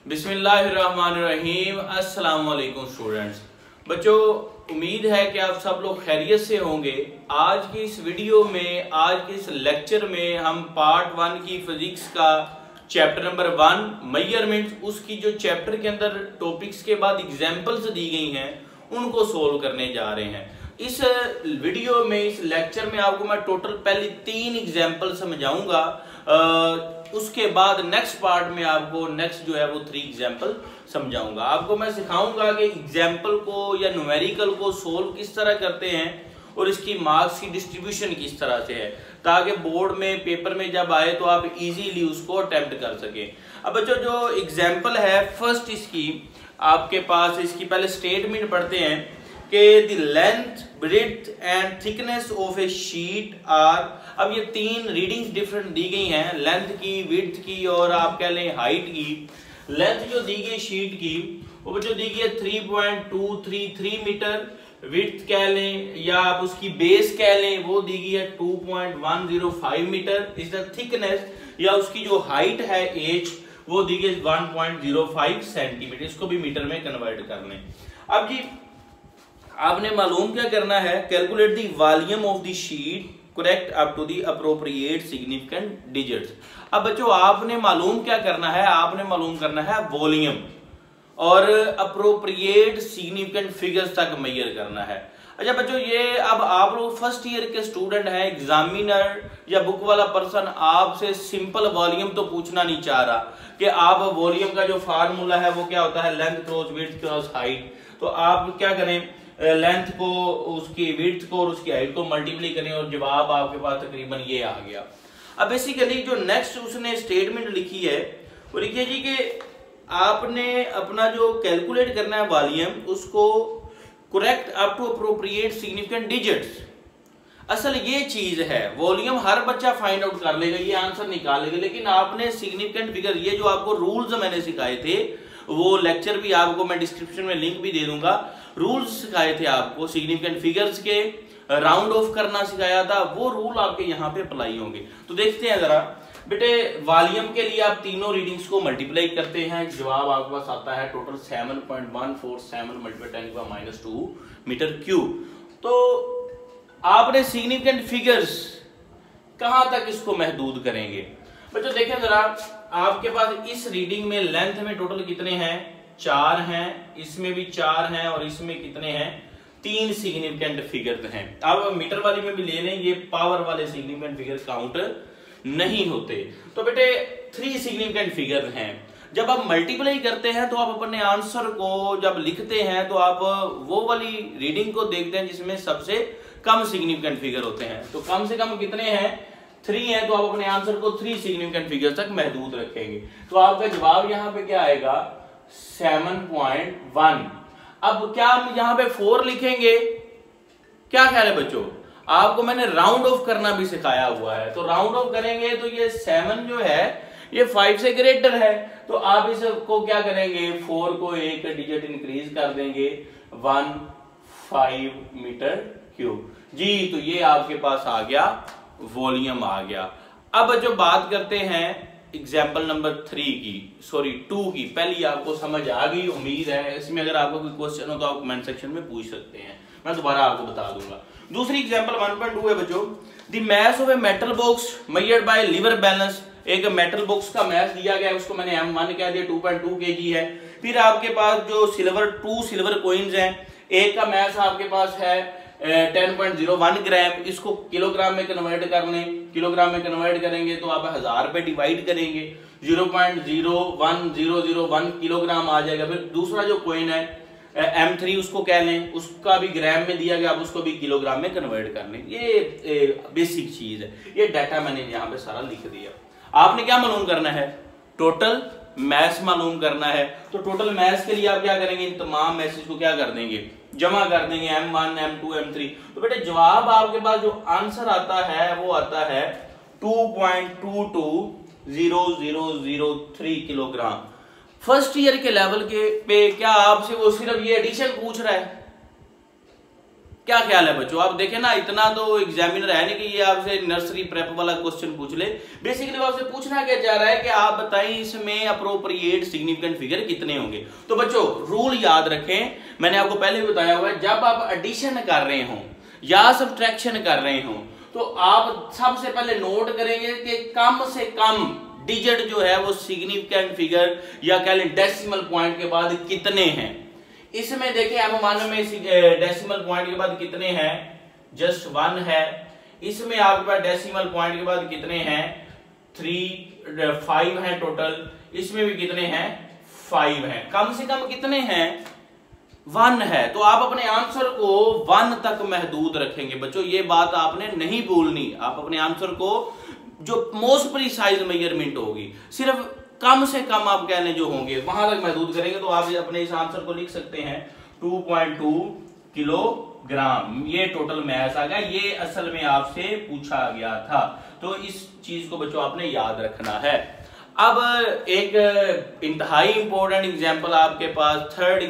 बिस्मिल्लाहिर्रहमानिर्रहीम। अस्सलाम वालेकुम स्टूडेंट्स। बच्चों, उम्मीद है कि आप सब लोग खैरियत से होंगे। आज की इस वीडियो में, आज के इस लेक्चर में हम पार्ट 1 की फिजिक्स का चैप्टर नंबर 1 मेजरमेंट्स, उसकी जो चैप्टर के अंदर टॉपिक्स के बाद एग्जांपल्स दी गई हैं उनको सोल्व करने जा रहे हैं। इस वीडियो में, इस लेक्चर में आपको मैं टोटल पहले 3 एग्जांपल समझाऊंगा। उसके बाद नेक्स्ट पार्ट में आपको नेक्स्ट जो है वो 3 एग्जांपल समझाऊंगा। आपको मैं सिखाऊंगा कि एग्जांपल को या न्यूमेरिकल को सोल्व किस तरह करते हैं और इसकी मार्क्स की डिस्ट्रीब्यूशन किस तरह से है, ताकि बोर्ड में पेपर में जब आए तो आप इजीली उसको अटेम्प्ट कर सकें। अब बच्चों, जो एग्जांपल है फर्स्ट, इसकी आपके पास इसकी पहले स्टेटमेंट पढ़ते हैं कि the length, breadth and thickness of a sheet are. अब ये 3 रीडिंग्स डिफरेंट दी गई हैं, लेंथ की, विड्थ की और आप कह लें हाइट की। लेंथ जो दी गई शीट की वो जो दी गई है 3.233 मीटर, विड्थ कह लें या आप उसकी बेस कह लें वो दी गई है 2.105 मीटर। इस थिकनेस या उसकी जो हाइट है एच वो दी गई 1.05 सेंटीमीटर। इसको भी मीटर में कन्वर्ट कर लें। अब जी आपने मालूम क्या करना है, calculate the volume of the sheet correct up to the appropriate significant digits. अब बच्चों आपने मालूम क्या करना है, आपने मालूम करना है वॉल्यूम और अप्रोप्रिएट सिग्निफिकेंट फिगर्स तक मेजर करना है। अच्छा बच्चों, ये अब आप लोग फर्स्ट ईयर के स्टूडेंट हैं, एग्जामिनर या बुक वाला पर्सन आपसे सिंपल वॉल्यूम तो पूछना नहीं चाह रहा कि आप वॉल्यूम का जो फार्मूला है वो क्या होता है, length cross width cross height. तो आप क्या करें, लेंथ को, उसकी विड्थ को और उसकी हाइट को मल्टीप्लाई करें और जवाब आपके पास तकरीबन ये आ गया। अब बेसिकली जो नेक्स्ट उसने स्टेटमेंट लिखी है वो लिखिए जी कि आपने अपना जो कैलकुलेट करना है वॉल्यूम, उसको correct up to appropriate significant digits. असल ये चीज है, वॉल्यूम हर बच्चा फाइंड आउट कर लेगा, ये आंसर निकाल लेगा, लेकिन आपने सिग्निफिकेंट फिगर, ये जो आपको रूल्स मैंने सिखाए थे, वो लेक्चर भी आपको मैं डिस्क्रिप्शन में लिंक भी दे दूंगा। रूल्स सिखाए थे आपको सिग्निफिकेंट फिगर्स के, राउंड ऑफ करना सिखाया था, वो रूल आपके यहाँ पे अप्लाई होंगे। तो देखते हैं जरा बेटे, वॉल्यूम के लिए आप तीनों रीडिंग्स को मल्टीप्लाई करते हैं, जवाब आपके पास आता है टोटल 7.147 × 10⁻² मीटर क्यूब। तो आपने सिग्निफिकेंट फिगर्स कहां तक इसको महदूद करेंगे बच्चों, देखें जरा, आपके पास इस रीडिंग में लेंथ में टोटल कितने हैं, 4 हैं, इसमें भी 4 हैं और इसमें कितने हैं, 3 सिग्निफिकेंट फिगर हैं। अब मीटर वाली में भी ले लें, ये पावर वाले सिग्निफिकेंट फिगर काउंट नहीं होते। तो बेटे 3 सिग्निफिकेंट फिगर हैं। जब आप मल्टीप्लाई करते हैं तो आप अपने आंसर को जब लिखते हैं तो आप वो वाली रीडिंग को देखते हैं जिसमें सबसे कम सिग्निफिकेंट फिगर होते हैं। तो कम से कम कितने हैं, 3 है, तो आप अपने आंसर को 3 सिग्निफिकेंट फिगर तक महदूद रखेंगे। तो आपका जवाब यहाँ पे क्या आएगा, 7.1। अब क्या हम यहाँ पे 4 लिखेंगे, क्या ख्याल है बच्चों? आपको मैंने राउंड ऑफ करना भी सिखाया हुआ है, तो राउंड ऑफ करेंगे तो ये 7 जो है ये 5 से ग्रेटर है, तो आप इसको क्या करेंगे, 4 को एक डिजिट इंक्रीज कर देंगे, 15 मीटर क्यूब जी। तो ये आपके पास आ गया, वॉल्यूम आ गया। अब जो बात करते हैं एग्जाम्पल नंबर 2 की, पहली आपको समझ आ गई उम्मीद है। इसमें अगर आपको कोई क्वेश्चन हो तो आप कमेंट सेक्शन में पूछ सकते हैं, मैं दोबारा आपको बता दूंगा। दूसरी एग्जाम्पल 1.2 है बच्चों, the mass of a metal box measured by lever balance. एक मेटल बॉक्स का मैस दिया गया है, उसको मैंने M1 कह दिया, 2.2 kg है। फिर आपके पास जो 2 सिल्वर कॉइन्स हैं, एक का मैस आपके पास है 10.01 ग्राम, इसको किलोग्राम में कन्वर्ट कर लें। किलोग्राम में कन्वर्ट करेंगे तो आप 1000 पे डिवाइड करेंगे, 0.01001 किलोग्राम आ जाएगा। फिर दूसरा जो कॉइन है M3 उसको कह लें, उसका भी ग्राम में दिया गया, आप उसको भी किलोग्राम में कन्वर्ट कर लें। ये बेसिक चीज है, ये डाटा मैंने यहाँ पे सारा लिख दिया। आपने क्या मालूम करना है, टोटल मैस मालूम करना है। तो टोटल मैस के लिए आप क्या करेंगे, इन तमाम मैसेज को क्या कर देंगे, जमा कर देंगे, M1 M2 M3। तो बेटे जवाब आपके पास जो आंसर आता है वो आता है 2.220003 किलोग्राम। फर्स्ट ईयर के लेवल के पे क्या आपसे वो सिर्फ ये एडिशन पूछ रहा है, क्या ख्याल है बच्चों? आप देखें ना, इतना तो एग्जामिनर है नहीं कि ये आपसे नर्सरी प्रेप वाला क्वेश्चन पूछ ले। बेसिकली आपसे पूछना क्या जा रहा है कि आप बताएं इसमें अप्रोप्रिएट सिग्निफिकेंट फिगर कितने होंगे। तो बच्चों रूल याद रखें, मैंने आपको पहले भी बताया हुआ है, जब आप एडिशन कर रहे हो या सब्ट्रैक्शन कर रहे हो तो आप सबसे पहले नोट करेंगे कि कम से कम डिजिट जो है वो सिग्निफिकेंट फिगर या कह लें डेसिमल पॉइंट के बाद कितने हैं। इसमें देखिए आप मान में डेसिमल पॉइंट के बाद कितने हैं, जस्ट 1 है। इसमें आपके पास डेसिमल पॉइंट के बाद कितने हैं, 5 हैं टोटल। इसमें भी कितने हैं, 5 हैं। कम से कम कितने हैं, 1 है। तो आप अपने आंसर को 1 तक महदूद रखेंगे बच्चों, ये बात आपने नहीं भूलनी। आप अपने आंसर को जो मोस्ट प्रिसाइज मेजरमेंट होगी, सिर्फ कम से कम आप कहने जो होंगे वहां तक महदूद करेंगे। तो आप अपने इस आंसर को लिख सकते हैं 2.2 किलोग्राम। ये टोटल मैस आ गया, ये असल में आपसे पूछा गया था। तो इस चीज को बच्चों आपने याद रखना है। अब एक इंतहाई इंपॉर्टेंट एग्जांपल आपके पास, थर्ड